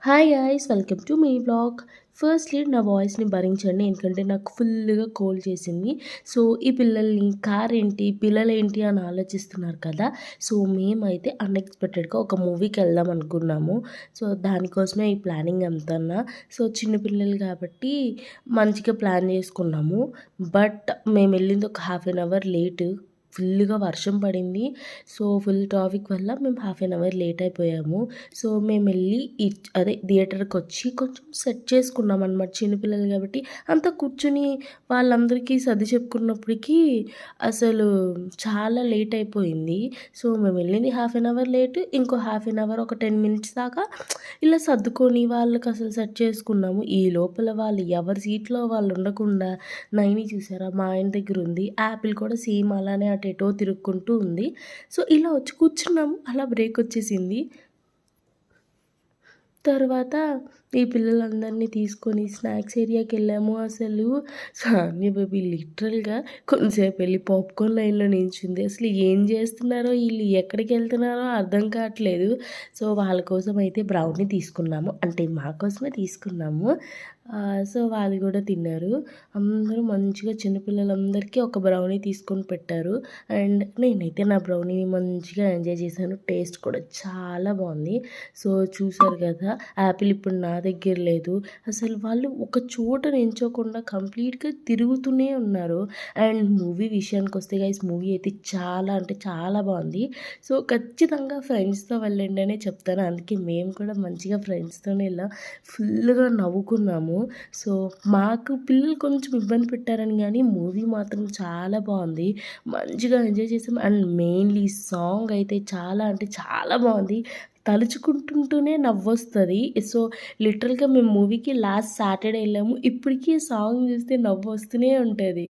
Hi guys welcome to my vlog. Firstly నా వాయిస్ని భరించండి, ఎందుకంటే నాకు ఫుల్గా కోల్డ్ చేసింది. సో ఈ పిల్లల్ని కార్ ఏంటి పిల్లలేంటి అని ఆలోచిస్తున్నారు కదా. సో మేమైతే అన్ఎక్స్పెక్టెడ్గా ఒక మూవీకి వెళ్దాం అనుకున్నాము. సో దానికోసమే ఈ ప్లానింగ్ అంతన్నా. సో చిన్నపిల్లలు కాబట్టి మంచిగా ప్లాన్ చేసుకున్నాము. బట్ మేము వెళ్ళింది ఒక హాఫ్ అన్ అవర్ లేటు. ఫుల్గా వర్షం పడింది. సో ఫుల్ ట్రాఫిక్ వల్ల మేము హాఫ్ అన్ అవర్ లేట్ అయిపోయాము. సో మేము వెళ్ళి అదే థియేటర్కి వచ్చి కొంచెం సెట్ చేసుకున్నాం అనమాట. చిన్నపిల్లలు కాబట్టి అంతా కూర్చుని వాళ్ళందరికీ సర్ది చెప్పుకున్నప్పటికీ అసలు చాలా లేట్ అయిపోయింది. సో మేము వెళ్ళింది హాఫ్ అన్ అవర్ లేట్, ఇంకో హాఫ్ అన్ అవర్ ఒక 10 మినిట్స్ దాకా ఇలా సర్దుకొని వాళ్ళకి అసలు సెట్ చేసుకున్నాము. ఈ లోపల వాళ్ళు ఎవరి సీట్లో వాళ్ళు ఉండకుండా, నైని చూసారా మా ఆయన దగ్గర ఉంది, యాపిల్ కూడా సేమ్ అలానే అటు ఎటో తిరుక్కుంటూ ఉంది. సో ఇలా వచ్చి కూర్చున్నాము, అలా బ్రేక్ వచ్చేసింది. తర్వాత ఈ పిల్లలందరినీ తీసుకొని స్నాక్స్ ఏరియాకి వెళ్ళాము. అసలు సాన్వి బేబీ లిటరల్గా కొంతసేపు వెళ్ళి పాప్కార్న్ లైన్లో నిల్చుంది. అసలు ఏం చేస్తున్నారో వీళ్ళు, ఎక్కడికి వెళ్తున్నారో అర్థం కావట్లేదు. సో వాళ్ళ కోసం అయితే బ్రౌనీ తీసుకున్నాము, అంటే మా కోసమే తీసుకున్నాము. సో వాళ్ళు కూడా తిన్నారు. అందరూ మంచిగా చిన్నపిల్లలందరికీ ఒక బ్రౌనీ తీసుకొని పెట్టారు. అండ్ నేనైతే నా బ్రౌనీని మంచిగా ఎంజాయ్ చేశాను. టేస్ట్ కూడా చాలా బాగుంది. సో చూసారు కదా, యాపిల్ ఇప్పుడు నా దగ్గర లేదు. అసలు వాళ్ళు ఒక చోట నించోకుండా కంప్లీట్గా తిరుగుతూనే ఉన్నారు. అండ్ మూవీ విషయానికి వస్తే గైస్, మూవీ అయితే చాలా అంటే చాలా బాగుంది. సో ఖచ్చితంగా ఫ్రెండ్స్తో వెళ్ళండి అనే చెప్తాను. అందుకే మేము కూడా మంచిగా ఫ్రెండ్స్తోనే ఇలా ఫుల్గా నవ్వుకున్నాము. సో మాకు పిల్లలు కొంచెం ఇబ్బంది పెట్టారని, కానీ మూవీ మాత్రం చాలా బాగుంది. మంచిగా ఎంజాయ్ చేసాం. అండ్ మెయిన్లీ సాంగ్ అయితే చాలా అంటే చాలా బాగుంది. తలుచుకుంటుంటూనే నవ్వొస్తుంది. సో లిటరల్గా మేము మూవీకి లాస్ట్ సాటర్డే వెళ్ళాము, ఇప్పటికీ సాంగ్ చూస్తే నవ్వు వస్తూనే ఉంటుంది.